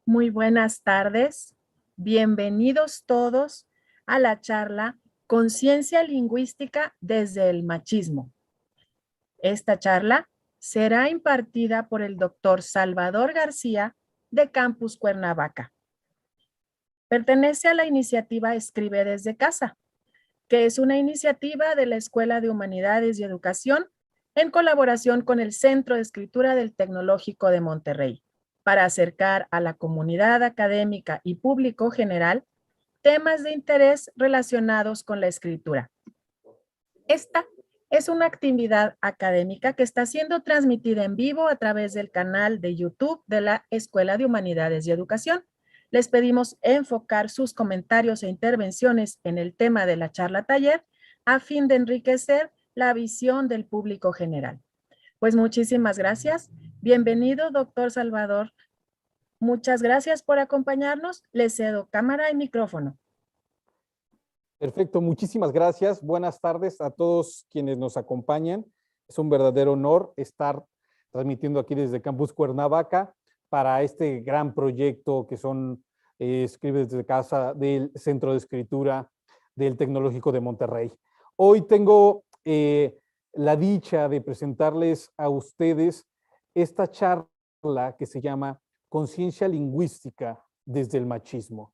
Muy buenas tardes. Bienvenidos todos a la charla Conciencia Lingüística desde el Machismo. Esta charla será impartida por el doctor Salvador García de Campus Cuernavaca. Pertenece a la iniciativa Escribe desde Casa, que es una iniciativa de la Escuela de Humanidades y Educación en colaboración con el Centro de Escritura del Tecnológico de Monterrey, para acercar a la comunidad académica y público general temas de interés relacionados con la escritura. Esta es una actividad académica que está siendo transmitida en vivo a través del canal de YouTube de la Escuela de Humanidades y Educación. Les pedimos enfocar sus comentarios e intervenciones en el tema de la charla taller a fin de enriquecer la visión del público general. Pues muchísimas gracias. Bienvenido, doctor Salvador. Muchas gracias por acompañarnos. Le cedo cámara y micrófono. Perfecto, muchísimas gracias. Buenas tardes a todos quienes nos acompañan. Es un verdadero honor estar transmitiendo aquí desde Campus Cuernavaca para este gran proyecto que son Escribe desde Casa del Centro de Escritura del Tecnológico de Monterrey. Hoy tengo la dicha de presentarles a ustedes esta charla que se llama Conciencia Lingüística desde el Machismo.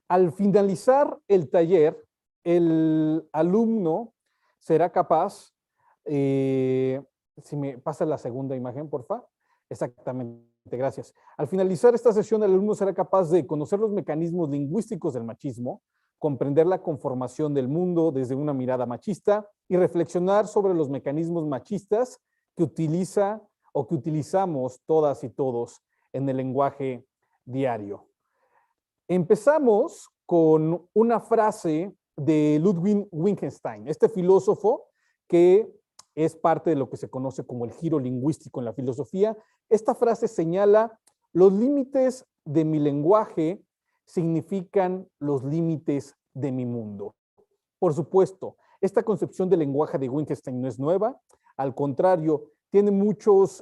Al finalizar el taller, el alumno será capaz, si me pasa la segunda imagen, por favor. Exactamente, gracias. Al finalizar esta sesión, el alumno será capaz de conocer los mecanismos lingüísticos del machismo, comprender la conformación del mundo desde una mirada machista y reflexionar sobre los mecanismos machistas que utiliza o que utilizamos todas y todos en el lenguaje diario. Empezamos con una frase de Ludwig Wittgenstein, este filósofo que es parte de lo que se conoce como el giro lingüístico en la filosofía. Esta frase señala: los límites de mi lenguaje significan los límites de mi mundo. Por supuesto, esta concepción del lenguaje de Wittgenstein no es nueva, al contrario, tiene muchos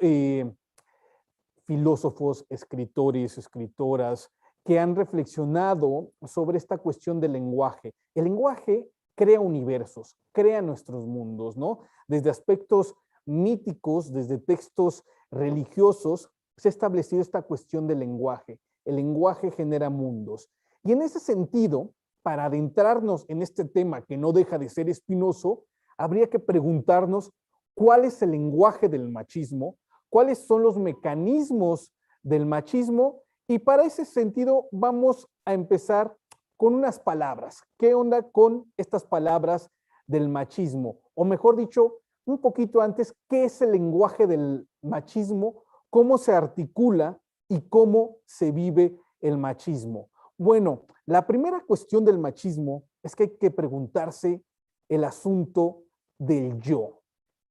filósofos, escritores, escritoras, que han reflexionado sobre esta cuestión del lenguaje. El lenguaje crea universos, crea nuestros mundos, ¿no? Desde aspectos míticos, desde textos religiosos, se ha establecido esta cuestión del lenguaje. El lenguaje genera mundos. Y en ese sentido, para adentrarnos en este tema que no deja de ser espinoso, habría que preguntarnos cuál es el lenguaje del machismo, cuáles son los mecanismos del machismo. Y para ese sentido vamos a empezar con unas palabras. ¿Qué onda con estas palabras del machismo? O mejor dicho, un poquito antes, ¿qué es el lenguaje del machismo? ¿Cómo se articula y cómo se vive el machismo? Bueno, la primera cuestión del machismo es que hay que preguntarse el asunto del yo.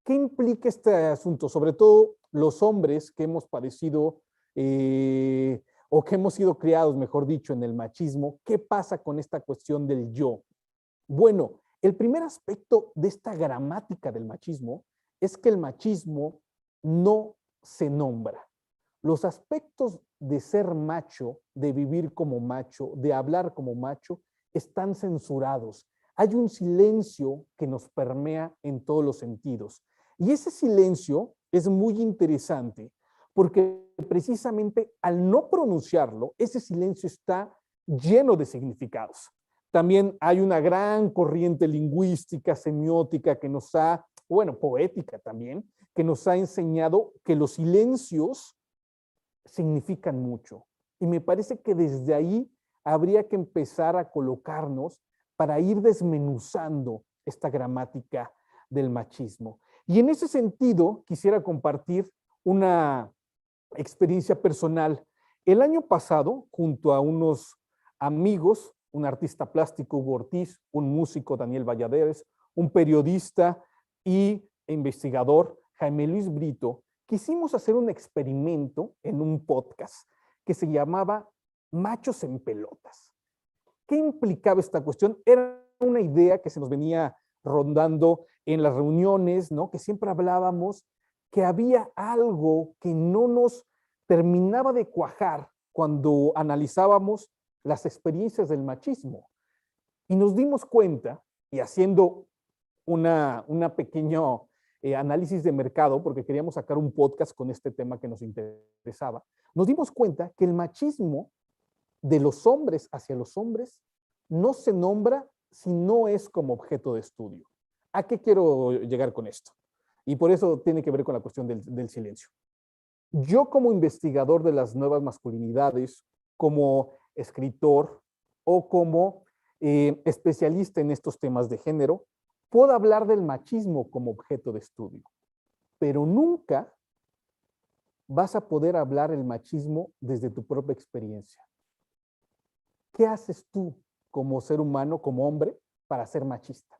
¿Qué implica este asunto? Sobre todo los hombres que hemos padecido o que hemos sido criados, mejor dicho, en el machismo. ¿Qué pasa con esta cuestión del yo? Bueno, el primer aspecto de esta gramática del machismo es que el machismo no se nombra. Los aspectos de ser macho, de vivir como macho, de hablar como macho, están censurados. Hay un silencio que nos permea en todos los sentidos. Y ese silencio es muy interesante porque precisamente al no pronunciarlo, ese silencio está lleno de significados. También hay una gran corriente lingüística, semiótica, que nos ha, bueno, poética también, que nos ha enseñado que los silencios significan mucho. Y me parece que desde ahí habría que empezar a colocarnos para ir desmenuzando esta gramática del machismo. Y en ese sentido, quisiera compartir una experiencia personal. El año pasado, junto a unos amigos, un artista plástico, Hugo Ortiz, un músico, Daniel Valladares, un periodista y investigador, Jaime Luis Brito, quisimos hacer un experimento en un podcast que se llamaba Machos en Pelotas. ¿Qué implicaba esta cuestión? Era una idea que se nos venía rondando en las reuniones, ¿no? Que siempre hablábamos que había algo que no nos terminaba de cuajar cuando analizábamos las experiencias del machismo y nos dimos cuenta, y haciendo una pequeño análisis de mercado, porque queríamos sacar un podcast con este tema que nos interesaba, nos dimos cuenta que el machismo de los hombres hacia los hombres no se nombra si no es como objeto de estudio. ¿A qué quiero llegar con esto? Y por eso tiene que ver con la cuestión del silencio. Yo como investigador de las nuevas masculinidades, como escritor o como especialista en estos temas de género, puedo hablar del machismo como objeto de estudio, pero nunca vas a poder hablar el machismo desde tu propia experiencia. ¿Qué haces tú como ser humano, como hombre, para ser machista?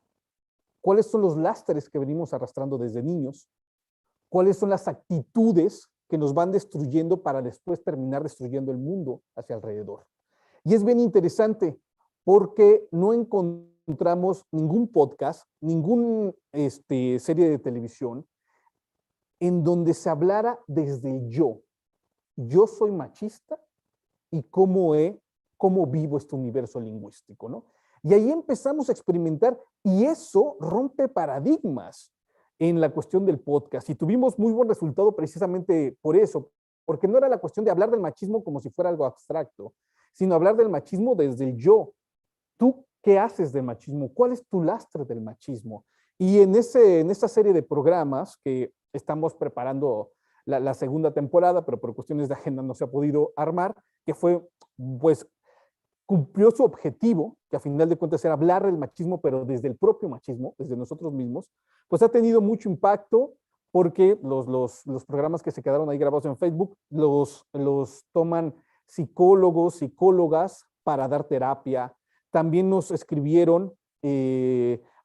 ¿Cuáles son los lastres que venimos arrastrando desde niños? ¿Cuáles son las actitudes que nos van destruyendo para después terminar destruyendo el mundo hacia alrededor? Y es bien interesante porque no encontramos ningún podcast, ninguna serie de televisión en donde se hablara desde el yo. Yo soy machista y cómo vivo este universo lingüístico, ¿no? Y ahí empezamos a experimentar y eso rompe paradigmas en la cuestión del podcast. Y tuvimos muy buen resultado precisamente por eso, porque no era la cuestión de hablar del machismo como si fuera algo abstracto, sino hablar del machismo desde el yo. ¿Tú qué haces del machismo? ¿Cuál es tu lastre del machismo? Y en esta serie de programas que estamos preparando la segunda temporada, pero por cuestiones de agenda no se ha podido armar, que fue, pues, cumplió su objetivo, que a final de cuentas era hablar del machismo, pero desde el propio machismo, desde nosotros mismos, pues ha tenido mucho impacto porque los programas que se quedaron ahí grabados en Facebook los toman psicólogos, psicólogas para dar terapia. También nos escribieron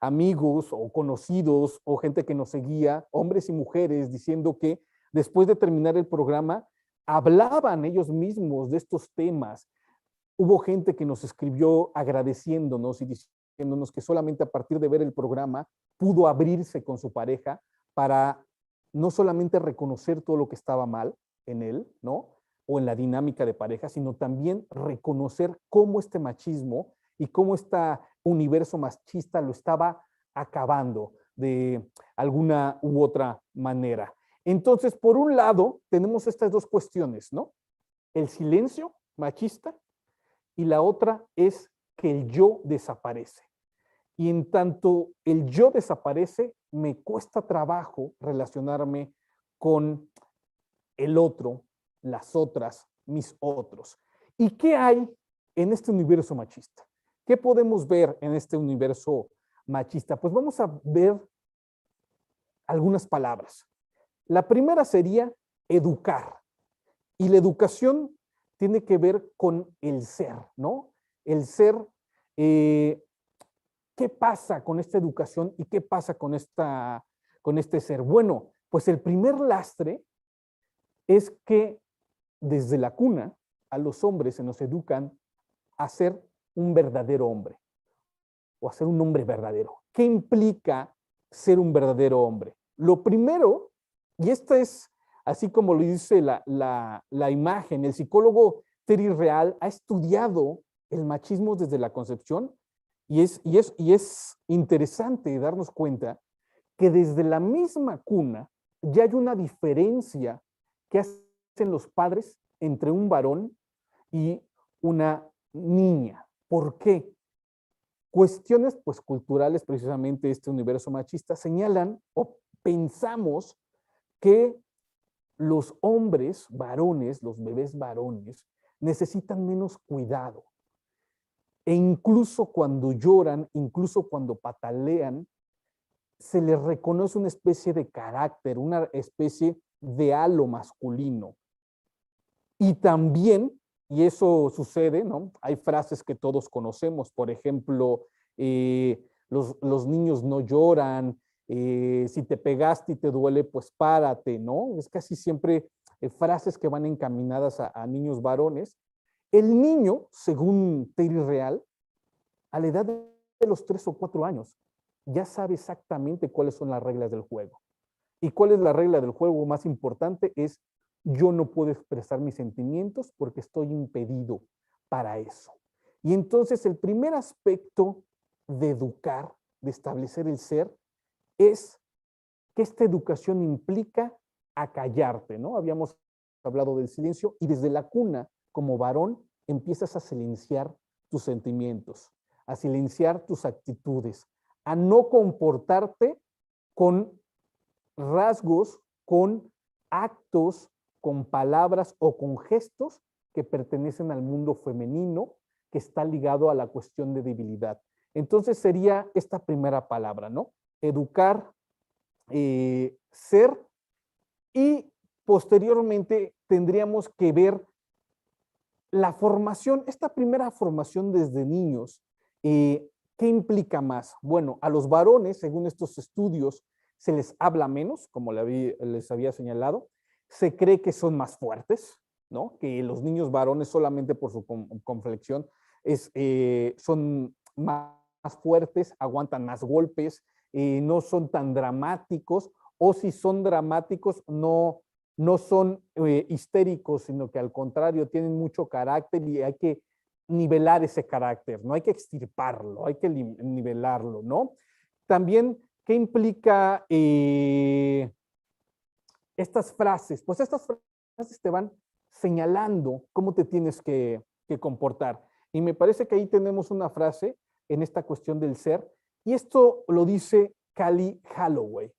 amigos o conocidos o gente que nos seguía, hombres y mujeres, diciendo que después de terminar el programa, hablaban ellos mismos de estos temas. Hubo gente que nos escribió agradeciéndonos y diciéndonos que solamente a partir de ver el programa pudo abrirse con su pareja para no solamente reconocer todo lo que estaba mal en él, ¿no? O en la dinámica de pareja, sino también reconocer cómo este machismo y cómo este universo machista lo estaba acabando de alguna u otra manera. Entonces, por un lado, tenemos estas dos cuestiones, ¿no? El silencio machista y la otra es que el yo desaparece. Y en tanto el yo desaparece, me cuesta trabajo relacionarme con el otro, las otras, mis otros. ¿Y qué hay en este universo machista? ¿Qué podemos ver en este universo machista? Pues vamos a ver algunas palabras. La primera sería educar. Y la educación tiene que ver con el ser, ¿no? El ser, ¿qué pasa con esta educación y qué pasa con este ser? Bueno, pues el primer lastre es que desde la cuna a los hombres se nos educan a ser un verdadero hombre o a ser un hombre verdadero. ¿Qué implica ser un verdadero hombre? Lo primero, y esta es así como lo dice la imagen, el psicólogo Terry Real ha estudiado el machismo desde la concepción y es interesante darnos cuenta que desde la misma cuna ya hay una diferencia que hacen los padres entre un varón y una niña. ¿Por qué? Cuestiones pues culturales, precisamente este universo machista, señalan o pensamos que los hombres varones, los bebés varones, necesitan menos cuidado. E incluso cuando lloran, incluso cuando patalean, se les reconoce una especie de carácter, una especie de halo masculino. Y también, y eso sucede, ¿no? Hay frases que todos conocemos, por ejemplo, los niños no lloran, si te pegaste y te duele, pues párate, ¿no? Es casi siempre frases que van encaminadas a niños varones. El niño, según Terry Real, a la edad de los 3 o 4 años, ya sabe exactamente cuáles son las reglas del juego. ¿Y cuál es la regla del juego más importante? Es yo no puedo expresar mis sentimientos porque estoy impedido para eso. Y entonces el primer aspecto de educar, de establecer el ser, es que esta educación implica acallarte, ¿no? Habíamos hablado del silencio y desde la cuna, como varón, empiezas a silenciar tus sentimientos, a silenciar tus actitudes, a no comportarte con rasgos, con actos, con palabras o con gestos que pertenecen al mundo femenino, que está ligado a la cuestión de debilidad. Entonces sería esta primera palabra, ¿no? Educar, ser, y posteriormente tendríamos que ver la formación, esta primera formación desde niños. ¿Qué implica más? Bueno, a los varones, según estos estudios, se les habla menos, como les había señalado, se cree que son más fuertes, ¿no? Que los niños varones solamente por su complexión son más fuertes, aguantan más golpes, no son tan dramáticos, o si son dramáticos, no son histéricos, sino que al contrario tienen mucho carácter y hay que nivelar ese carácter, no hay que extirparlo, hay que nivelarlo, ¿no? También, ¿qué implica estas frases? Pues estas frases te van señalando cómo te tienes que comportar. Y me parece que ahí tenemos una frase en esta cuestión del ser, y esto lo dice Callie Holloway.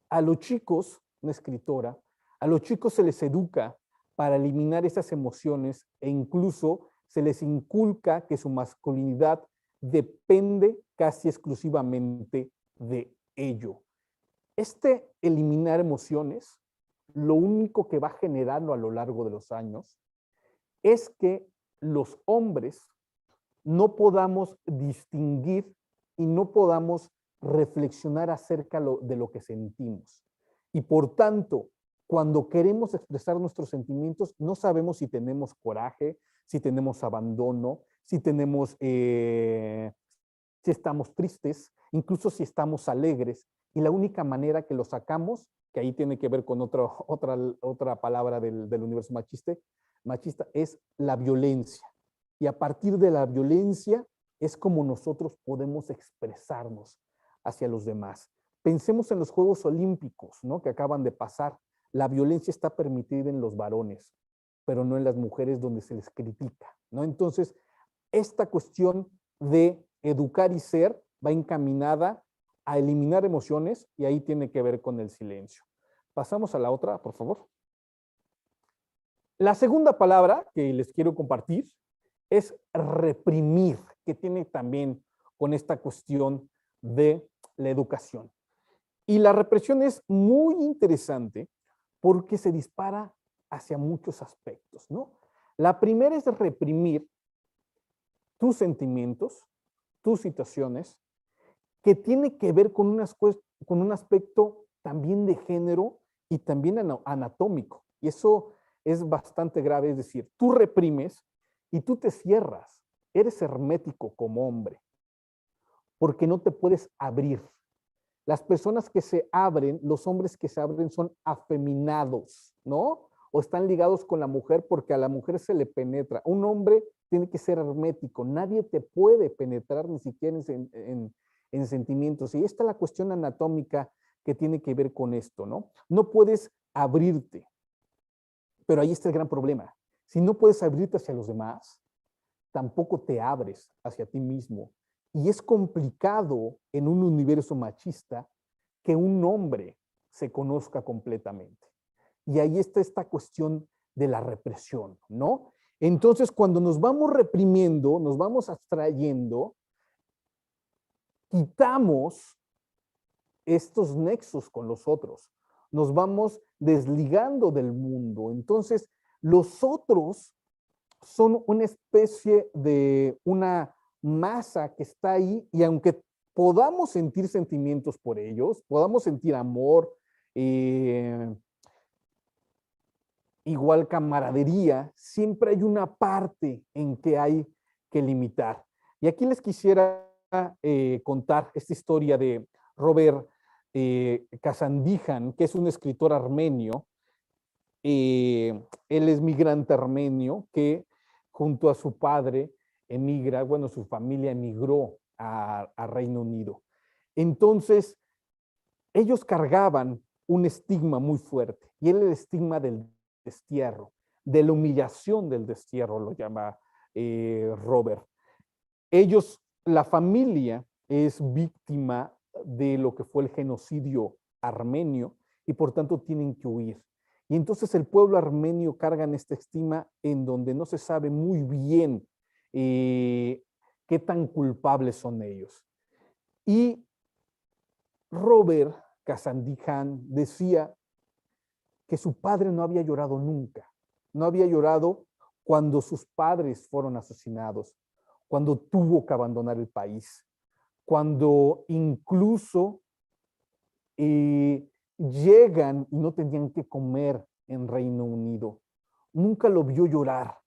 A los chicos, una escritora, a los chicos se les educa para eliminar esas emociones e incluso se les inculca que su masculinidad depende casi exclusivamente de ello. Este eliminar emociones, lo único que va generando a lo largo de los años es que los hombres no podamos distinguir y no podamos reflexionar acerca de lo que sentimos. Y por tanto, cuando queremos expresar nuestros sentimientos, no sabemos si tenemos coraje, si tenemos abandono, si estamos tristes, incluso si estamos alegres. Y la única manera que lo sacamos, que ahí tiene que ver con otra palabra del universo machista, es la violencia. Y a partir de la violencia es como nosotros podemos expresarnos hacia los demás. Pensemos en los Juegos Olímpicos, ¿no? Que acaban de pasar. La violencia está permitida en los varones, pero no en las mujeres donde se les critica, ¿no? Entonces, esta cuestión de educar y ser va encaminada a eliminar emociones y ahí tiene que ver con el silencio. Pasamos a la otra, por favor. La segunda palabra que les quiero compartir es reprimir, que tiene también con esta cuestión de la educación. Y la represión es muy interesante porque se dispara hacia muchos aspectos, ¿no? La primera es reprimir tus sentimientos, tus situaciones, que tiene que ver con un aspecto también de género y también anatómico. Y eso es bastante grave, es decir, tú reprimes y tú te cierras, eres hermético como hombre, porque no te puedes abrir. Las personas que se abren, los hombres que se abren son afeminados, ¿no? O están ligados con la mujer porque a la mujer se le penetra. Un hombre tiene que ser hermético, nadie te puede penetrar ni siquiera en sentimientos. Y esta es la cuestión anatómica que tiene que ver con esto, ¿no? No puedes abrirte, pero ahí está el gran problema. Si no puedes abrirte hacia los demás, tampoco te abres hacia ti mismo. Y es complicado en un universo machista que un hombre se conozca completamente. Y ahí está esta cuestión de la represión, ¿no? Entonces, cuando nos vamos reprimiendo, nos vamos abstrayendo, quitamos estos nexos con los otros, nos vamos desligando del mundo. Entonces, los otros son una especie de una masa que está ahí y aunque podamos sentir sentimientos por ellos, podamos sentir amor, igual camaradería, siempre hay una parte en que hay que limitar. Y aquí les quisiera contar esta historia de Robert Kazandijan, que es un escritor armenio, él es migrante armenio que junto a su padre emigra, bueno, su familia emigró a Reino Unido. Entonces, ellos cargaban un estigma muy fuerte, y era el estigma del destierro, de la humillación del destierro, lo llama Robert. Ellos, la familia es víctima de lo que fue el genocidio armenio y por tanto tienen que huir. Y entonces el pueblo armenio carga en esta estima en donde no se sabe muy bien qué tan culpables son ellos. Y Robert Kazandijan decía que su padre no había llorado nunca, no había llorado cuando sus padres fueron asesinados, cuando tuvo que abandonar el país, cuando incluso llegan y no tenían que comer en Reino Unido. Nunca lo vio llorar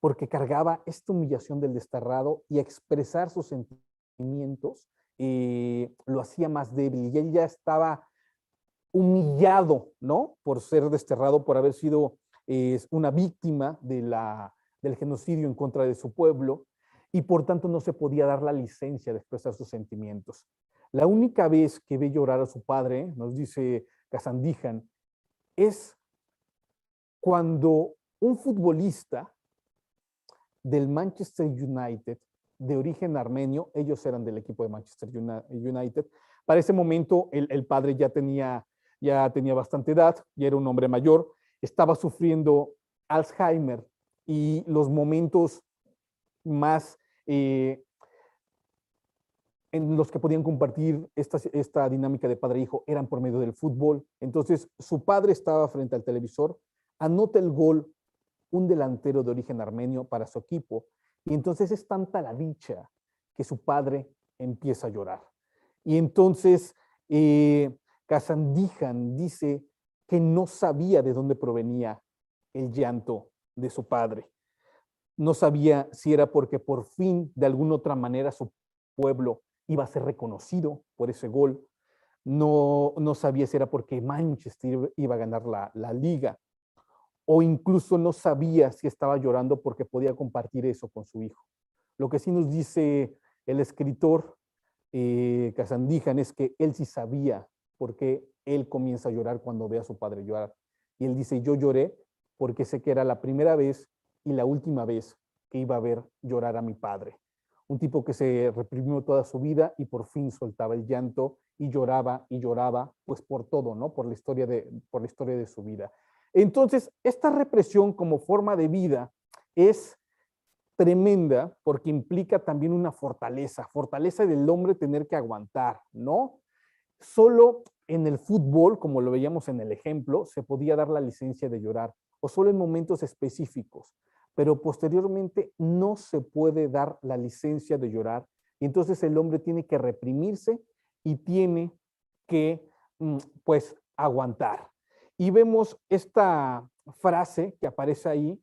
porque cargaba esta humillación del desterrado y expresar sus sentimientos lo hacía más débil y él ya estaba humillado, ¿no? Por ser desterrado, por haber sido una víctima del genocidio en contra de su pueblo y por tanto no se podía dar la licencia de expresar sus sentimientos. La única vez que ve llorar a su padre, nos dice Kazandijan, es cuando un futbolista del Manchester United, de origen armenio, ellos eran del equipo de Manchester United, para ese momento el padre ya tenía bastante edad, ya era un hombre mayor, estaba sufriendo Alzheimer y los momentos más en los que podían compartir esta dinámica de padre-hijo eran por medio del fútbol. Entonces, su padre estaba frente al televisor, anota el gol, un delantero de origen armenio para su equipo, y entonces es tanta la dicha que su padre empieza a llorar. Y entonces Kazandijan dice que no sabía de dónde provenía el llanto de su padre. No sabía si era porque por fin, de alguna otra manera, su pueblo iba a ser reconocido por ese gol. No sabía si era porque Manchester iba a ganar la liga. O incluso no sabía si estaba llorando porque podía compartir eso con su hijo. Lo que sí nos dice el escritor Kazandijan es que él sí sabía por qué él comienza a llorar cuando ve a su padre llorar. Y él dice, yo lloré porque sé que era la primera vez y la última vez que iba a ver llorar a mi padre. Un tipo que se reprimió toda su vida y por fin soltaba el llanto y lloraba, pues por todo, ¿no? Por la historia de su vida. Entonces, esta represión como forma de vida es tremenda porque implica también una fortaleza del hombre tener que aguantar, ¿no? Solo en el fútbol, como lo veíamos en el ejemplo, se podía dar la licencia de llorar, o solo en momentos específicos, pero posteriormente no se puede dar la licencia de llorar, y entonces el hombre tiene que reprimirse y tiene que, pues, aguantar. Y vemos esta frase que aparece ahí,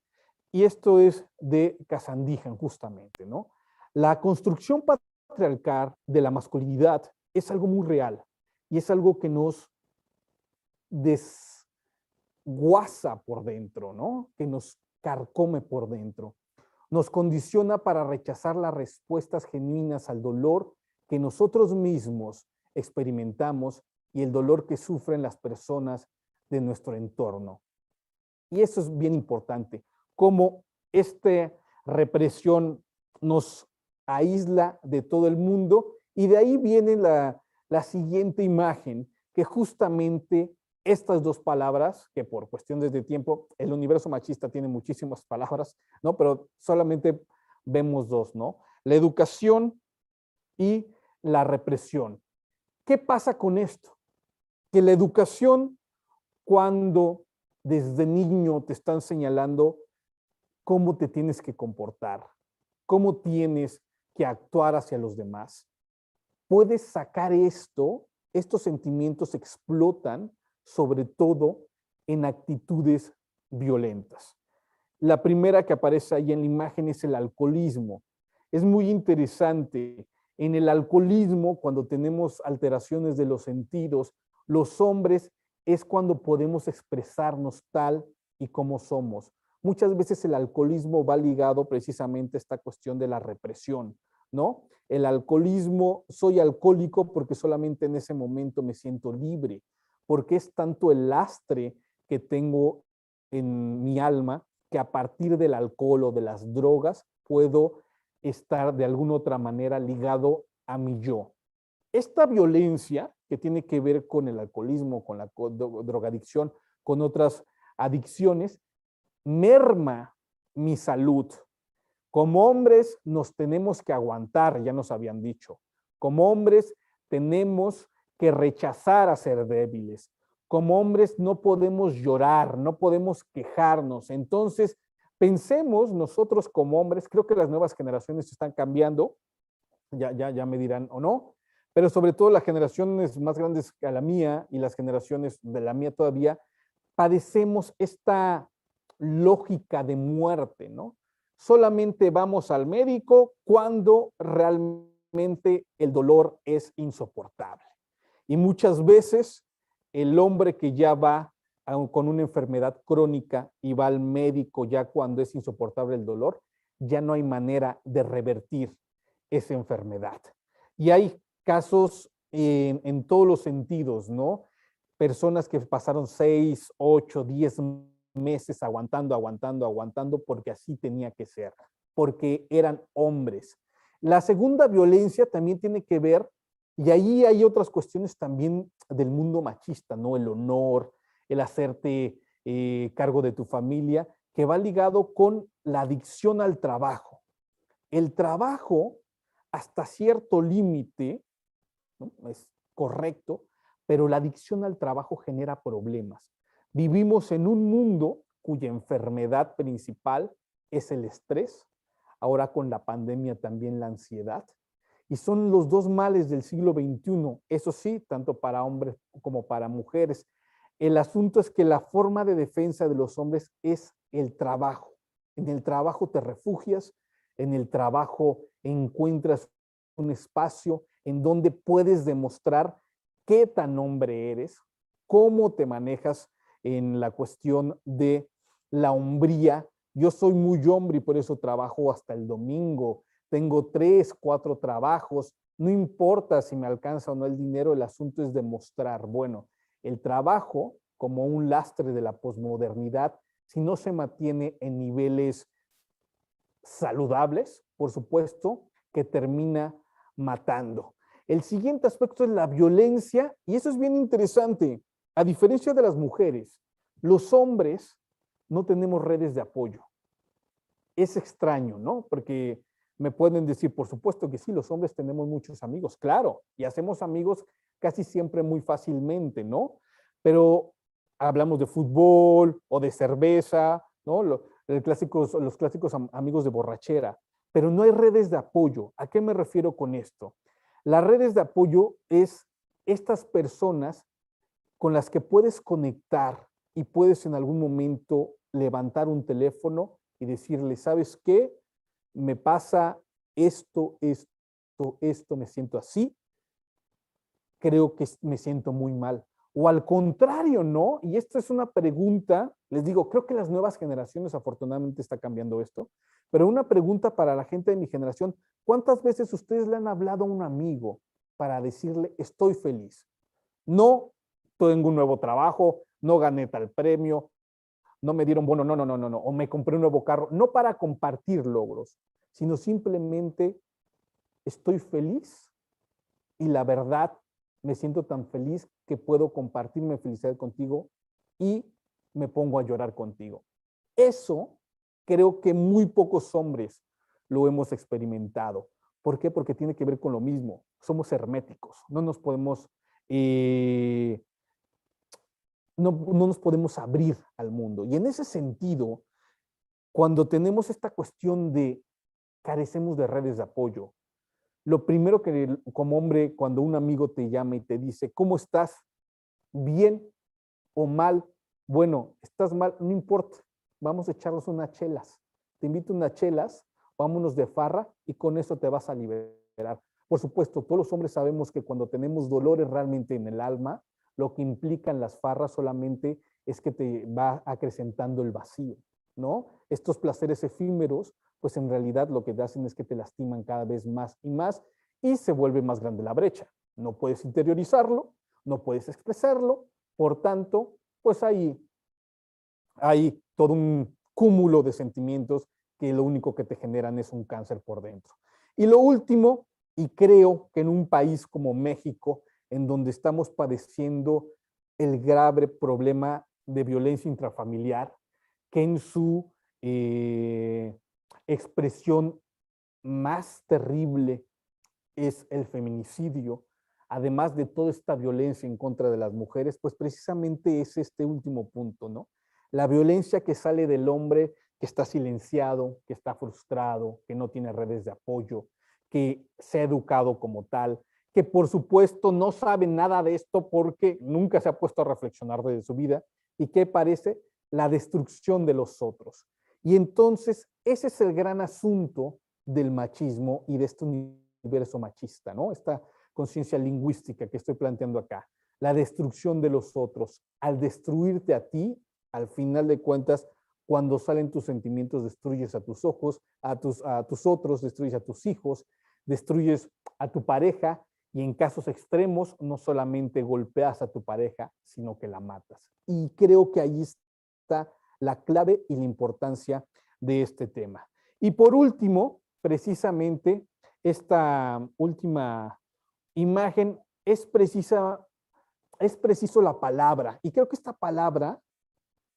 y esto es de Kazandijan justamente, ¿no? La construcción patriarcal de la masculinidad es algo muy real y es algo que nos desguaza por dentro, ¿no? Que nos carcome por dentro. Nos condiciona para rechazar las respuestas genuinas al dolor que nosotros mismos experimentamos y el dolor que sufren las personas de nuestro entorno. Y eso es bien importante, cómo esta represión nos aísla de todo el mundo, y de ahí viene la siguiente imagen, que justamente estas dos palabras, que por cuestiones de tiempo, el universo machista tiene muchísimas palabras, ¿no? Pero solamente vemos dos, ¿no? La educación y la represión. ¿Qué pasa con esto? Que la educación, cuando desde niño te están señalando cómo te tienes que comportar, cómo tienes que actuar hacia los demás, puedes sacar estos sentimientos explotan sobre todo en actitudes violentas. La primera que aparece ahí en la imagen es el alcoholismo. Es muy interesante. En el alcoholismo, cuando tenemos alteraciones de los sentidos, los hombres es cuando podemos expresarnos tal y cómo somos. Muchas veces el alcoholismo va ligado precisamente a esta cuestión de la represión, ¿no? El alcoholismo, soy alcohólico porque solamente en ese momento me siento libre, porque es tanto el lastre que tengo en mi alma que a partir del alcohol o de las drogas puedo estar de alguna otra manera ligado a mi yo. Esta violencia que tiene que ver con el alcoholismo, con la drogadicción, con otras adicciones, merma mi salud. Como hombres nos tenemos que aguantar, ya nos habían dicho. Como hombres tenemos que rechazar a ser débiles. Como hombres no podemos llorar, no podemos quejarnos. Entonces, pensemos nosotros como hombres, creo que las nuevas generaciones están cambiando, ya me dirán o no, pero sobre todo las generaciones más grandes que la mía y las generaciones de la mía todavía, padecemos esta lógica de muerte, ¿no? Solamente vamos al médico cuando realmente el dolor es insoportable. Y muchas veces el hombre que ya va con una enfermedad crónica y va al médico ya cuando es insoportable el dolor, ya no hay manera de revertir esa enfermedad. Y hay casos en todos los sentidos, ¿no? Personas que pasaron 6, 8, 10 meses aguantando, porque así tenía que ser, porque eran hombres. La segunda violencia también tiene que ver, y ahí hay otras cuestiones también del mundo machista, ¿no? El honor, el hacerte cargo de tu familia, que va ligado con la adicción al trabajo. El trabajo, hasta cierto límite, ¿no? Es correcto, pero la adicción al trabajo genera problemas. Vivimos en un mundo cuya enfermedad principal es el estrés, ahora con la pandemia también la ansiedad, y son los dos males del siglo XXI, eso sí, tanto para hombres como para mujeres. El asunto es que la forma de defensa de los hombres es el trabajo. En el trabajo te refugias, en el trabajo encuentras un espacio en donde puedes demostrar qué tan hombre eres, cómo te manejas en la cuestión de la hombría. Yo soy muy hombre y por eso trabajo hasta el domingo. Tengo 3, 4 trabajos. No importa si me alcanza o no el dinero, el asunto es demostrar. Bueno, el trabajo como un lastre de la posmodernidad, si no se mantiene en niveles saludables, por supuesto, que termina matando. El siguiente aspecto es la violencia, y eso es bien interesante. A diferencia de las mujeres, los hombres no tenemos redes de apoyo. Es extraño, ¿no? Porque me pueden decir, por supuesto que sí, los hombres tenemos muchos amigos, claro, y hacemos amigos casi siempre muy fácilmente, ¿no? Pero hablamos de fútbol o de cerveza, ¿no? Los clásicos amigos de borrachera, pero no hay redes de apoyo. ¿A qué me refiero con esto? Las redes de apoyo es estas personas con las que puedes conectar y puedes en algún momento levantar un teléfono y decirle, ¿sabes qué? Me pasa esto, me siento así, creo que me siento muy mal. O al contrario, ¿no? Y esta es una pregunta, les digo, creo que las nuevas generaciones afortunadamente está cambiando esto, pero una pregunta para la gente de mi generación, ¿cuántas veces ustedes le han hablado a un amigo para decirle, estoy feliz? No tengo un nuevo trabajo, no gané tal premio, no me dieron bono, no, o me compré un nuevo carro, no para compartir logros, sino simplemente estoy feliz y la verdad me siento tan feliz que puedo compartir mi felicidad contigo y me pongo a llorar contigo. Eso creo que muy pocos hombres lo hemos experimentado. ¿Por qué? Porque tiene que ver con lo mismo. Somos herméticos, no nos podemos no nos podemos abrir al mundo. Y en ese sentido, cuando tenemos esta cuestión de carecemos de redes de apoyo, lo primero que como hombre, cuando un amigo te llama y te dice, ¿cómo estás? ¿Bien o mal? Bueno, estás mal, no importa, vamos a echarnos unas chelas. Te invito a unas chelas, vámonos de farra y con eso te vas a liberar. Por supuesto, todos los hombres sabemos que cuando tenemos dolores realmente en el alma, lo que implican las farras solamente es que te va acrecentando el vacío, ¿no? Estos placeres efímeros, pues en realidad lo que te hacen es que te lastiman cada vez más y se vuelve más grande la brecha. No puedes interiorizarlo, no puedes expresarlo, por tanto, pues hay todo un cúmulo de sentimientos que lo único que te generan es un cáncer por dentro. Y lo último, y creo que en un país como México, en donde estamos padeciendo el grave problema de violencia intrafamiliar, que en su expresión más terrible es el feminicidio, además de toda esta violencia en contra de las mujeres, pues precisamente es este último punto, ¿no? La violencia que sale del hombre que está silenciado, que está frustrado, que no tiene redes de apoyo, que se ha educado como tal, que por supuesto no sabe nada de esto porque nunca se ha puesto a reflexionar de su vida y que parece la destrucción de los otros. Y entonces ese es el gran asunto del machismo y de este universo machista, ¿no? Esta conciencia lingüística que estoy planteando acá, la destrucción de los otros. Al destruirte a ti, al final de cuentas, cuando salen tus sentimientos, destruyes a tus ojos, a tus otros, destruyes a tus hijos, destruyes a tu pareja y en casos extremos no solamente golpeas a tu pareja, sino que la matas. Y creo que ahí está la clave y la importancia de este tema. Y por último, precisamente, esta última imagen es preciso la palabra. Y creo que esta palabra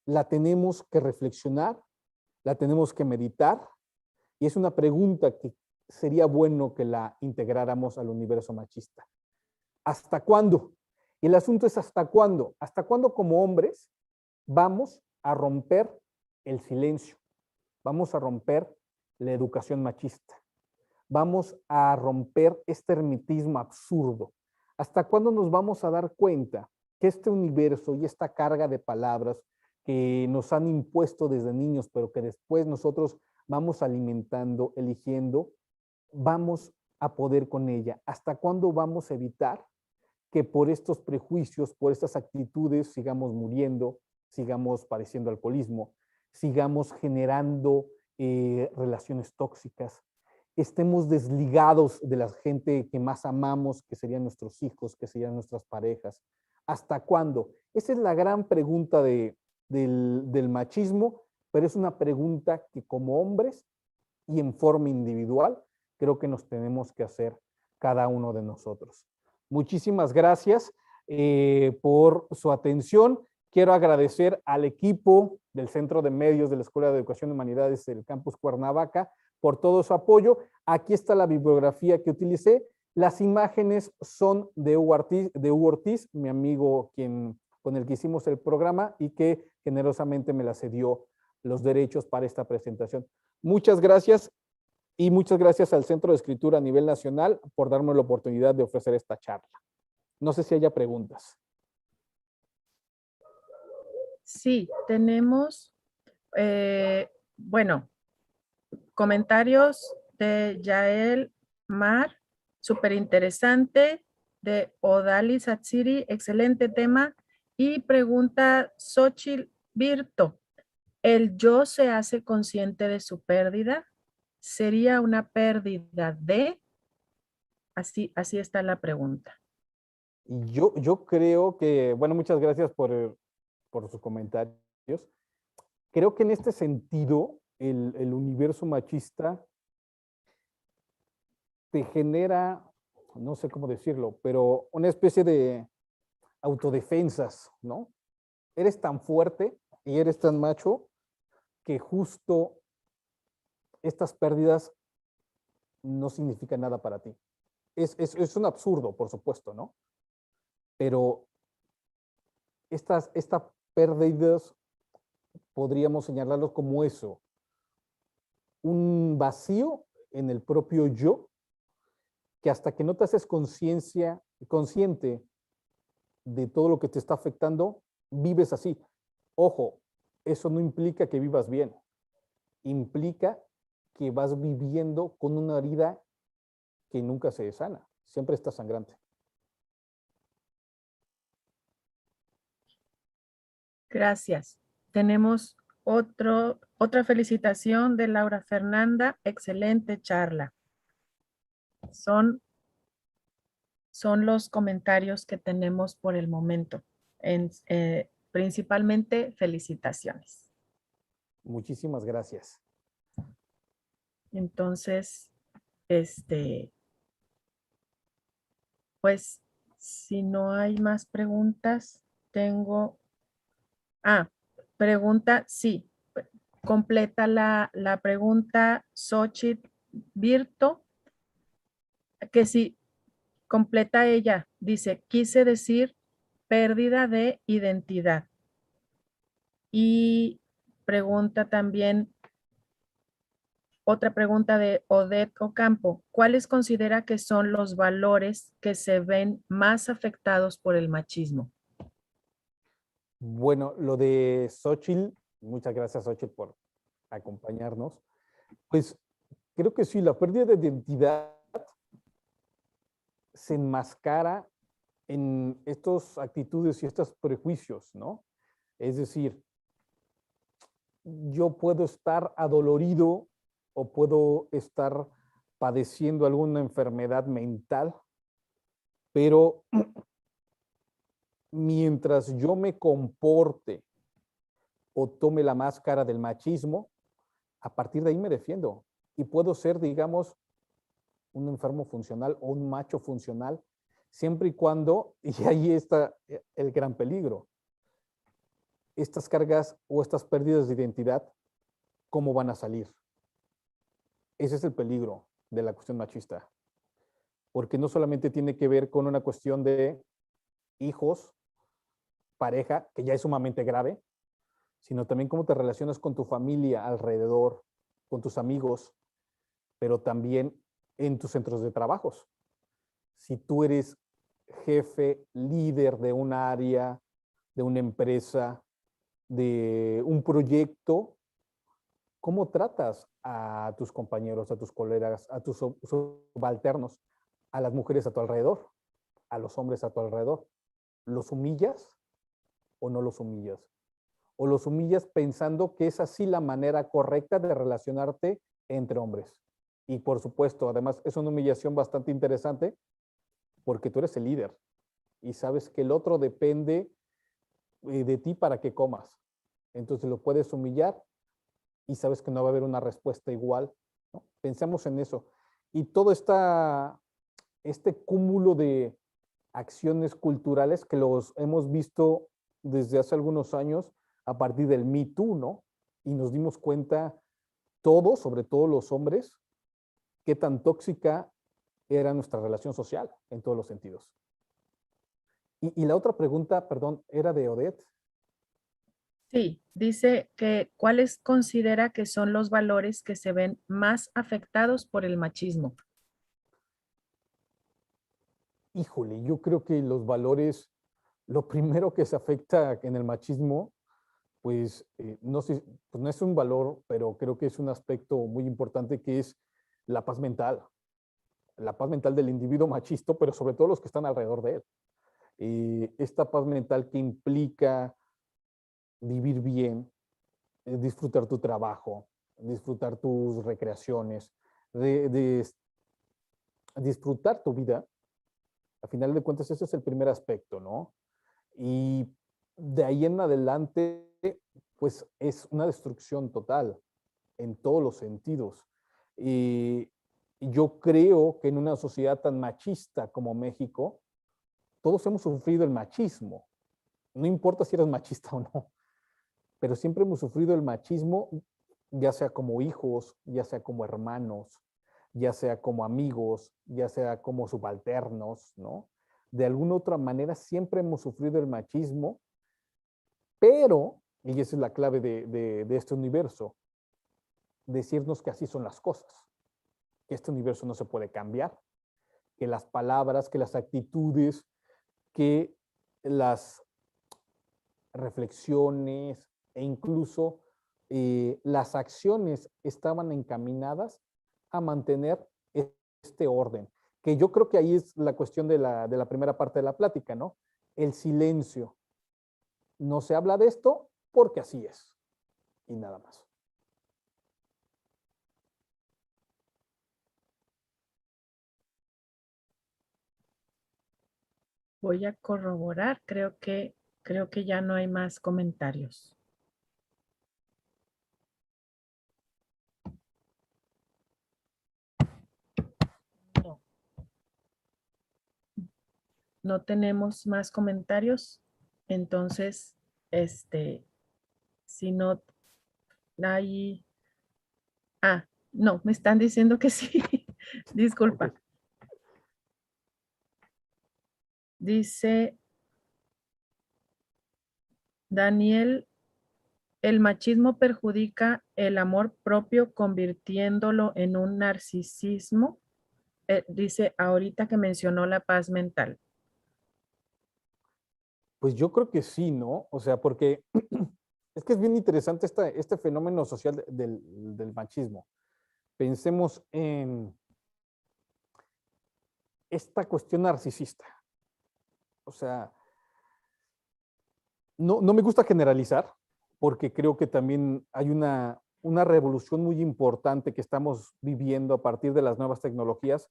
la tenemos que reflexionar, la tenemos que meditar, y es una pregunta que sería bueno que la integráramos al universo machista. ¿Hasta cuándo? Y el asunto es ¿hasta cuándo? ¿Hasta cuándo como hombres vamos a romper el silencio? Vamos a romper la educación machista. Vamos a romper este hermetismo absurdo. ¿Hasta cuándo nos vamos a dar cuenta que este universo y esta carga de palabras que nos han impuesto desde niños, pero que después nosotros vamos alimentando, eligiendo, vamos a poder con ella? ¿Hasta cuándo vamos a evitar que por estos prejuicios, por estas actitudes, sigamos muriendo, sigamos padeciendo alcoholismo, sigamos generando relaciones tóxicas, estemos desligados de la gente que más amamos, que serían nuestros hijos, que serían nuestras parejas? ¿Hasta cuándo? Esa es la gran pregunta del machismo, pero es una pregunta que como hombres y en forma individual creo que nos tenemos que hacer cada uno de nosotros. Muchísimas gracias por su atención. Quiero agradecer al equipo del Centro de Medios de la Escuela de Educación y Humanidades del Campus Cuernavaca por todo su apoyo. Aquí está la bibliografía que utilicé. Las imágenes son de Hugo Ortiz, mi amigo con el que hicimos el programa y que generosamente me la cedió los derechos para esta presentación. Muchas gracias y muchas gracias al Centro de Escritura a nivel nacional por darme la oportunidad de ofrecer esta charla. No sé si haya preguntas. Sí, tenemos, bueno, comentarios de Yael Mar, súper interesante, de Odalis Atsiri, excelente tema, y pregunta Xochitl Virto, ¿el yo se hace consciente de su pérdida? ¿Sería una pérdida de? Así está la pregunta. Y yo creo que, bueno, muchas gracias por sus comentarios. Creo que en este sentido, el universo machista te genera, no sé cómo decirlo, pero una especie de autodefensas, ¿no? Eres tan fuerte y eres tan macho que justo estas pérdidas no significan nada para ti. Es un absurdo, por supuesto, ¿no? Pero estas pérdidas podríamos señalarlos como eso, un vacío en el propio yo, que hasta que no te haces consciente de todo lo que te está afectando, vives así. Ojo, eso no implica que vivas bien, implica que vas viviendo con una herida que nunca se sana, siempre está sangrante. Gracias. Tenemos otra felicitación de Laura Fernanda. Excelente charla. Son, son los comentarios que tenemos por el momento. Principalmente felicitaciones. Muchísimas gracias. Entonces, pues, si no hay más preguntas, tengo... pregunta, sí. Completa la pregunta Xochitl Virto, que sí, completa ella. Dice, quise decir pérdida de identidad. Y pregunta también, otra pregunta de Odette Ocampo, ¿cuáles considera que son los valores que se ven más afectados por el machismo? Bueno, lo de Xochitl, muchas gracias Xochitl por acompañarnos. Pues creo que sí, la pérdida de identidad se enmascara en estas actitudes y estos prejuicios, ¿no? Es decir, yo puedo estar adolorido o puedo estar padeciendo alguna enfermedad mental, pero mientras yo me comporte o tome la máscara del machismo, a partir de ahí me defiendo y puedo ser, digamos, un enfermo funcional o un macho funcional, siempre y cuando, y ahí está el gran peligro, estas cargas o estas pérdidas de identidad, ¿cómo van a salir? Ese es el peligro de la cuestión machista, porque no solamente tiene que ver con una cuestión de hijos, pareja, que ya es sumamente grave, sino también cómo te relacionas con tu familia alrededor, con tus amigos, pero también en tus centros de trabajos. Si tú eres jefe, líder de un área, de una empresa, de un proyecto, ¿cómo tratas a tus compañeros, a tus colegas, a tus subalternos, a las mujeres a tu alrededor, a los hombres a tu alrededor? ¿Los humillas o no los humillas? ¿O los humillas pensando que es así la manera correcta de relacionarte entre hombres? Y por supuesto, además, es una humillación bastante interesante porque tú eres el líder y sabes que el otro depende de ti para que comas. Entonces lo puedes humillar y sabes que no va a haber una respuesta igual, ¿no? Pensemos en eso. Y todo este cúmulo de acciones culturales que los hemos visto desde hace algunos años a partir del Me Too, ¿no? Y nos dimos cuenta todos, sobre todo los hombres, qué tan tóxica era nuestra relación social en todos los sentidos. Y la otra pregunta, perdón, era de Odette. Sí, dice que ¿cuáles considera que son los valores que se ven más afectados por el machismo? Híjole, yo creo que los valores, lo primero que se afecta en el machismo, pues no sé, pues no es un valor, pero creo que es un aspecto muy importante que es la paz mental del individuo machista, pero sobre todo los que están alrededor de él. Esta paz mental que implica vivir bien, disfrutar tu trabajo, disfrutar tus recreaciones, de disfrutar tu vida. A final de cuentas, ese es el primer aspecto, ¿no? Y de ahí en adelante, pues es una destrucción total en todos los sentidos. Y yo creo que en una sociedad tan machista como México, todos hemos sufrido el machismo. No importa si eres machista o no, pero siempre hemos sufrido el machismo, ya sea como hijos, ya sea como hermanos, ya sea como amigos, ya sea como subalternos, ¿no? De alguna otra manera siempre hemos sufrido el machismo, pero, y esa es la clave de este universo, decirnos que así son las cosas, que este universo no se puede cambiar, que las palabras, que las actitudes, que las reflexiones e incluso las acciones estaban encaminadas a mantener este orden, que yo creo que ahí es la cuestión de la primera parte de la plática, ¿no? El silencio. No se habla de esto porque así es, y nada más. Voy a corroborar, creo que ya no hay más comentarios. No, no tenemos más comentarios. Entonces, si no hay... Ah, no, me están diciendo que sí. Ok. Disculpa. Dice Daniel, el machismo perjudica el amor propio convirtiéndolo en un narcisismo. Dice ahorita que mencionó la paz mental. Pues yo creo que sí, ¿no? O sea, porque es que es bien interesante este fenómeno social del machismo. Pensemos en esta cuestión narcisista. O sea, no me gusta generalizar, porque creo que también hay una revolución muy importante que estamos viviendo a partir de las nuevas tecnologías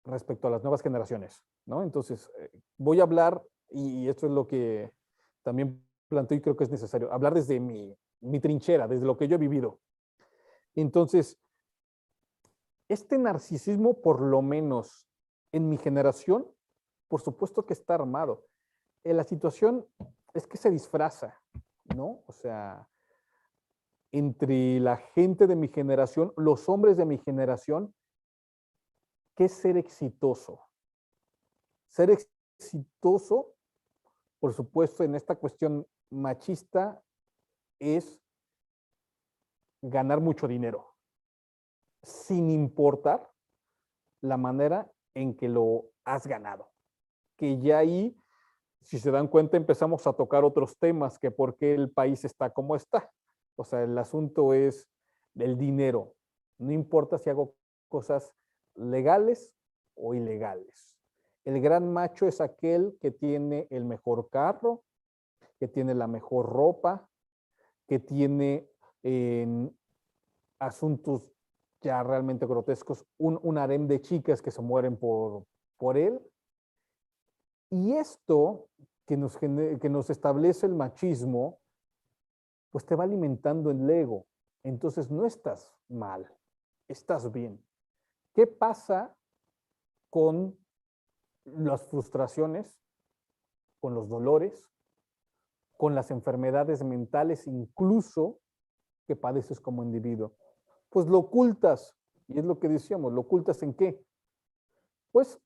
respecto a las nuevas generaciones, ¿no? Entonces, voy a hablar, y esto es lo que también planteo y creo que es necesario, hablar desde mi trinchera, desde lo que yo he vivido. Entonces, este narcisismo, por lo menos en mi generación, por supuesto que está armado. La situación es que se disfraza, ¿no? O sea, entre la gente de mi generación, los hombres de mi generación, ¿qué es ser exitoso? Ser exitoso, por supuesto, en esta cuestión machista, es ganar mucho dinero, sin importar la manera en que lo has ganado. Que ya ahí, si se dan cuenta, empezamos a tocar otros temas, que por qué el país está como está. O sea, el asunto es el dinero. No importa si hago cosas legales o ilegales. El gran macho es aquel que tiene el mejor carro, que tiene la mejor ropa, que tiene en asuntos ya realmente grotescos un harem de chicas que se mueren por él. Y esto que nos establece el machismo, pues te va alimentando el ego. Entonces no estás mal, estás bien. ¿Qué pasa con las frustraciones, con los dolores, con las enfermedades mentales, incluso que padeces como individuo? Pues lo ocultas, y es lo que decíamos, ¿lo ocultas en qué? Pues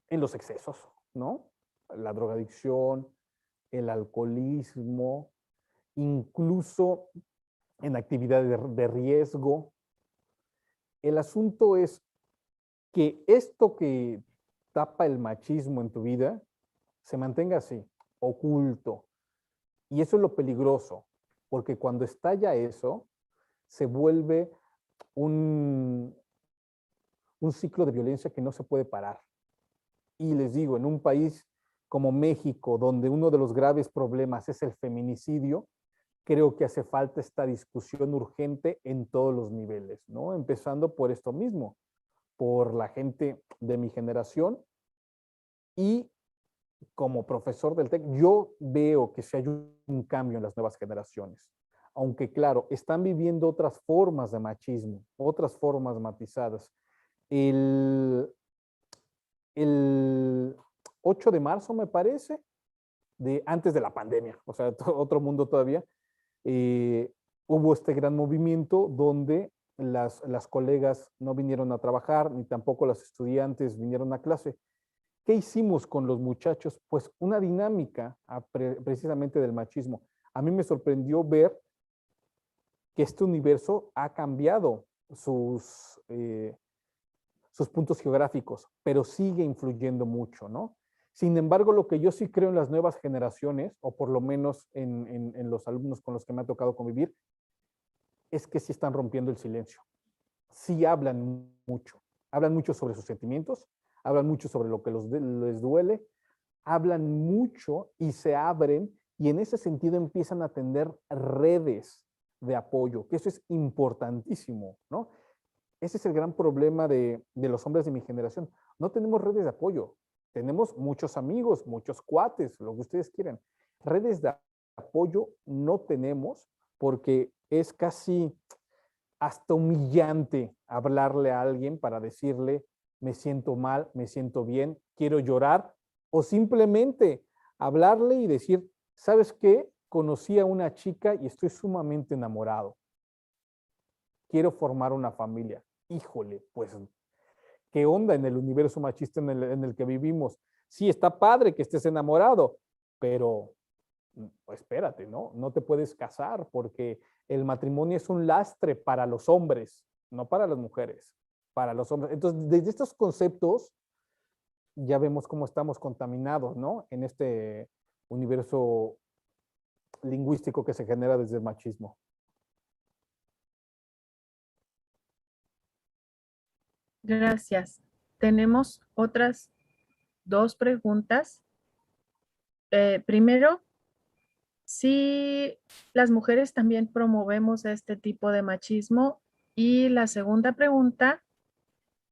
en los excesos, ¿no? La drogadicción, el alcoholismo, incluso en actividades de riesgo. El asunto es que esto que tapa el machismo en tu vida se mantenga así, oculto. Y eso es lo peligroso, porque cuando estalla eso, se vuelve un, un ciclo de violencia que no se puede parar. Y les digo, en un país como México, donde uno de los graves problemas es el feminicidio, creo que hace falta esta discusión urgente en todos los niveles, ¿no? Empezando por esto mismo, por la gente de mi generación y como profesor del TEC, yo veo que si hay un cambio en las nuevas generaciones, aunque claro, están viviendo otras formas de machismo, otras formas matizadas. El, el 8 de marzo, me parece, antes de la pandemia, o sea, otro mundo todavía, eh, hubo este gran movimiento donde las colegas no vinieron a trabajar, ni tampoco las estudiantes vinieron a clase. ¿Qué hicimos con los muchachos? Pues una dinámica precisamente del machismo. A mí me sorprendió ver que este universo ha cambiado sus puntos geográficos, pero sigue influyendo mucho, ¿no? Sin embargo, lo que yo sí creo en las nuevas generaciones, o por lo menos en los alumnos con los que me ha tocado convivir, es que sí están rompiendo el silencio. Sí hablan mucho sobre sus sentimientos, hablan mucho sobre lo que les duele, hablan mucho y se abren Y en ese sentido empiezan a tender redes de apoyo, que eso es importantísimo, ¿no? Ese es el gran problema de los hombres de mi generación. No tenemos redes de apoyo. Tenemos muchos amigos, muchos cuates, lo que ustedes quieran. Redes de apoyo no tenemos porque es casi hasta humillante hablarle a alguien para decirle, me siento mal, me siento bien, quiero llorar, o simplemente hablarle y decir, ¿sabes qué? Conocí a una chica y estoy sumamente enamorado. Quiero formar una familia. Híjole, pues, ¿qué onda en el universo machista en el que vivimos? Sí, está padre que estés enamorado, pero espérate, ¿no? No te puedes casar porque el matrimonio es un lastre para los hombres, no para las mujeres, para los hombres. Entonces, desde estos conceptos ya vemos cómo estamos contaminados, ¿no? En este universo lingüístico que se genera desde el machismo. Gracias. Tenemos otras dos preguntas. Primero, si las mujeres también promovemos este tipo de machismo. Y la segunda pregunta,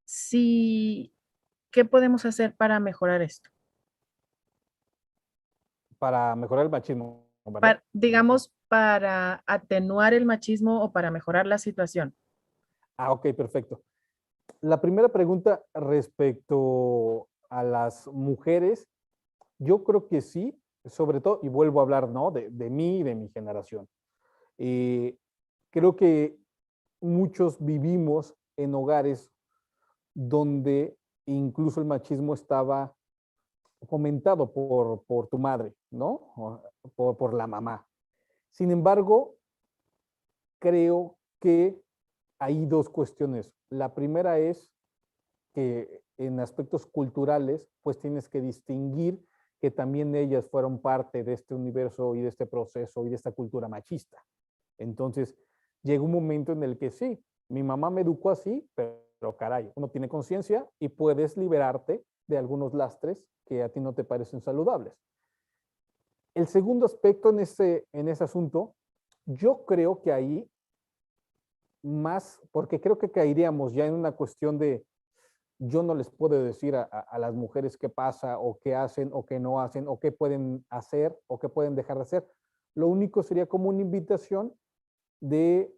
si, ¿qué podemos hacer para mejorar esto? Para mejorar el machismo, ¿verdad? Digamos, para atenuar el machismo o para mejorar la situación. Ah, ok, perfecto. La primera pregunta respecto a las mujeres, yo creo que sí, sobre todo, y vuelvo a hablar, ¿no? De mí y de mi generación. Eh, Creo que muchos vivimos en hogares donde incluso el machismo estaba fomentado por tu madre, ¿no? Por la mamá. Sin embargo, creo que hay dos cuestiones. La primera es que en aspectos culturales, pues tienes que distinguir que también ellas fueron parte de este universo y de este proceso y de esta cultura machista. Entonces, llega un momento en el que sí, mi mamá me educó así, pero caray, uno tiene conciencia y puedes liberarte de algunos lastres que a ti no te parecen saludables. El segundo aspecto en ese asunto, yo creo que ahí más, porque creo que caeríamos ya en una cuestión de yo no les puedo decir a las mujeres qué pasa o qué hacen o qué no hacen o qué pueden hacer o qué pueden dejar de hacer. Lo único sería como una invitación de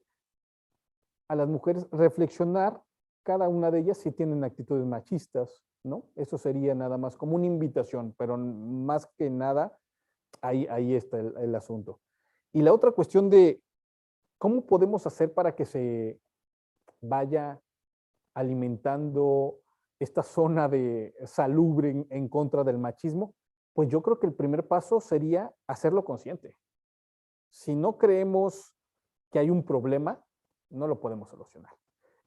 a las mujeres reflexionar cada una de ellas si tienen actitudes machistas, ¿no? Eso sería nada más como una invitación, pero más que nada, ahí está el asunto. Y la otra cuestión de cómo podemos hacer para que se vaya alimentando esta zona de salubre en contra del machismo, pues yo creo que el primer paso sería hacerlo consciente. Si no creemos que hay un problema, no lo podemos solucionar.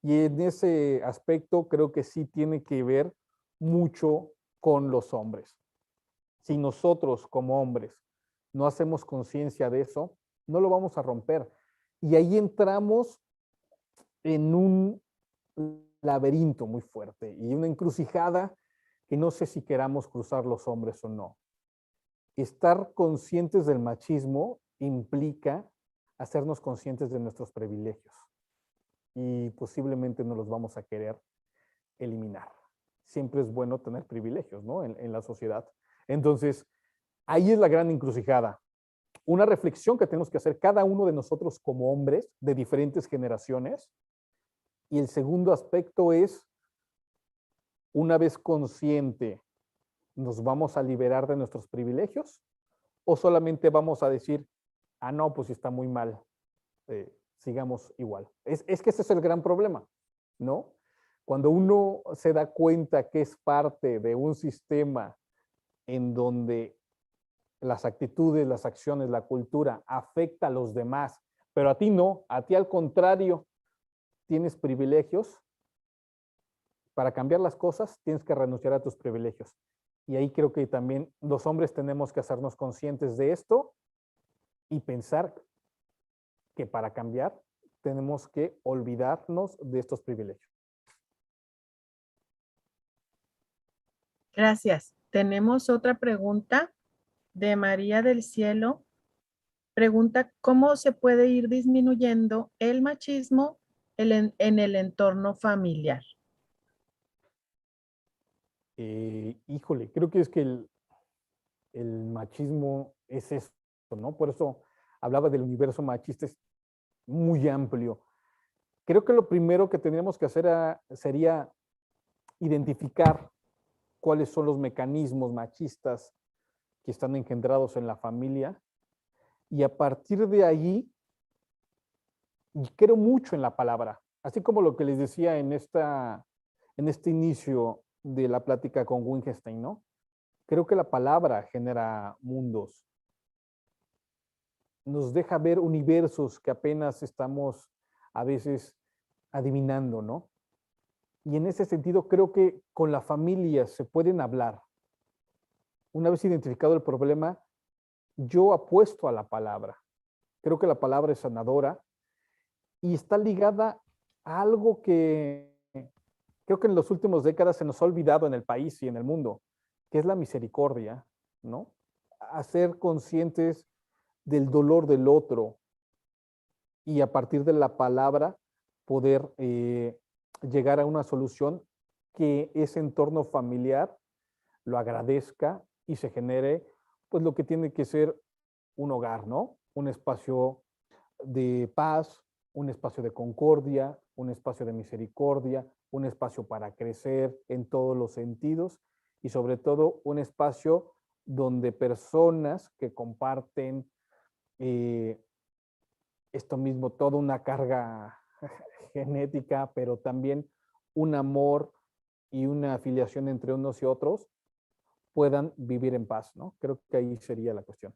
Y en ese aspecto creo que sí tiene que ver mucho con los hombres. Si nosotros como hombres no hacemos conciencia de eso, no lo vamos a romper. Y ahí entramos en un laberinto muy fuerte y una encrucijada que no sé si queramos cruzar los hombres o no. Estar conscientes del machismo implica hacernos conscientes de nuestros privilegios y posiblemente no los vamos a querer eliminar. Siempre es bueno tener privilegios, ¿no? En la sociedad. Entonces, ahí es la gran encrucijada. Una reflexión que tenemos que hacer cada uno de nosotros como hombres de diferentes generaciones. Y el segundo aspecto es, una vez consciente, ¿nos vamos a liberar de nuestros privilegios? ¿O solamente vamos a decir, ah, no, pues está muy mal, sigamos igual? Es que ese es el gran problema, ¿no? Cuando uno se da cuenta que es parte de un sistema en donde las actitudes, las acciones, la cultura afecta a los demás, pero a ti no, a ti al contrario, tienes privilegios, para cambiar las cosas tienes que renunciar a tus privilegios. Y ahí creo que también los hombres tenemos que hacernos conscientes de esto y pensar que para cambiar tenemos que olvidarnos de estos privilegios. Gracias. Tenemos otra pregunta de María del Cielo. Pregunta, ¿cómo se puede ir disminuyendo el machismo en el entorno familiar? Híjole, creo que es que el machismo es eso, ¿no? Por eso hablaba del universo machista, es muy amplio. Creo que lo primero que tendríamos que hacer sería identificar cuáles son los mecanismos machistas que están engendrados en la familia y a partir de allí, y creo mucho en la palabra, así como lo que les decía en este inicio de la plática con Wittgenstein, ¿no? Creo que la palabra genera mundos, nos deja ver universos que apenas estamos a veces adivinando, ¿no? Y en ese sentido creo que con la familia se pueden hablar. Una vez identificado el problema, yo apuesto a la palabra. Creo que la palabra es sanadora y está ligada a algo que creo que en las últimas décadas se nos ha olvidado en el país y en el mundo, que es la misericordia, ¿no? Hacer conscientes del dolor del otro y a partir de la palabra poder llegar a una solución que ese entorno familiar lo agradezca y se genere pues lo que tiene que ser un hogar, ¿no? Un espacio de paz, un espacio de concordia, un espacio de misericordia, un espacio para crecer en todos los sentidos y sobre todo un espacio donde personas que comparten esto mismo, toda una carga genética, pero también un amor y una afiliación entre unos y otros, puedan vivir en paz, ¿no? Creo que ahí sería la cuestión.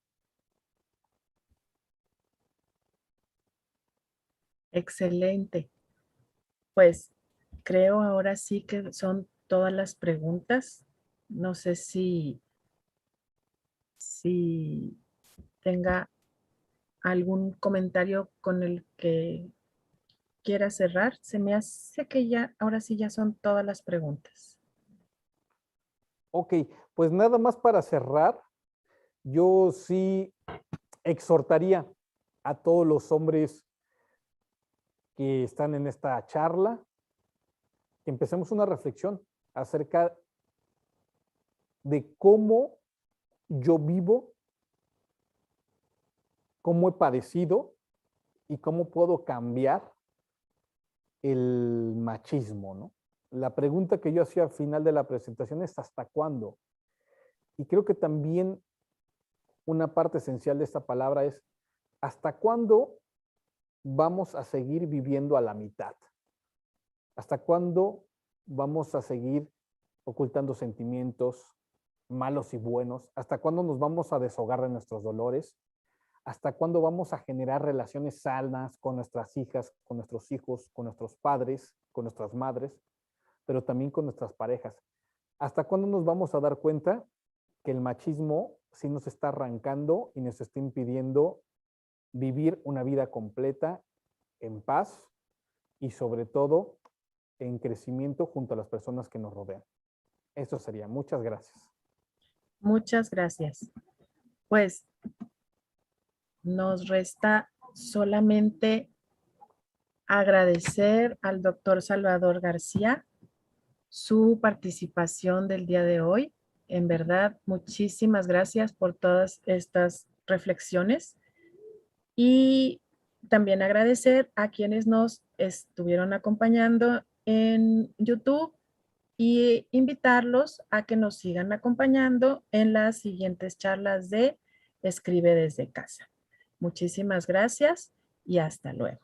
Excelente. Pues creo ahora sí que son todas las preguntas. No sé si tenga algún comentario con el que quiera cerrar. Se me hace que ya, ahora sí ya son todas las preguntas. Ok, pues nada más para cerrar, yo sí exhortaría a todos los hombres que están en esta charla que empecemos una reflexión acerca de cómo yo vivo, cómo he padecido y cómo puedo cambiar el machismo, ¿no? La pregunta que yo hacía al final de la presentación es ¿hasta cuándo? Y creo que también una parte esencial de esta palabra es ¿hasta cuándo vamos a seguir viviendo a la mitad? ¿Hasta cuándo vamos a seguir ocultando sentimientos malos y buenos? ¿Hasta cuándo nos vamos a deshogar de nuestros dolores? ¿Hasta cuándo vamos a generar relaciones sanas con nuestras hijas, con nuestros hijos, con nuestros padres, con nuestras madres, pero también con nuestras parejas? ¿Hasta cuándo nos vamos a dar cuenta que el machismo sí nos está arrancando y nos está impidiendo vivir una vida completa en paz y sobre todo en crecimiento junto a las personas que nos rodean? Eso sería. Muchas gracias. Muchas gracias. Pues nos resta solamente agradecer al doctor Salvador García su participación del día de hoy. En verdad, muchísimas gracias por todas estas reflexiones y también agradecer a quienes nos estuvieron acompañando en YouTube y invitarlos a que nos sigan acompañando en las siguientes charlas de Escribe desde casa. Muchísimas gracias y hasta luego.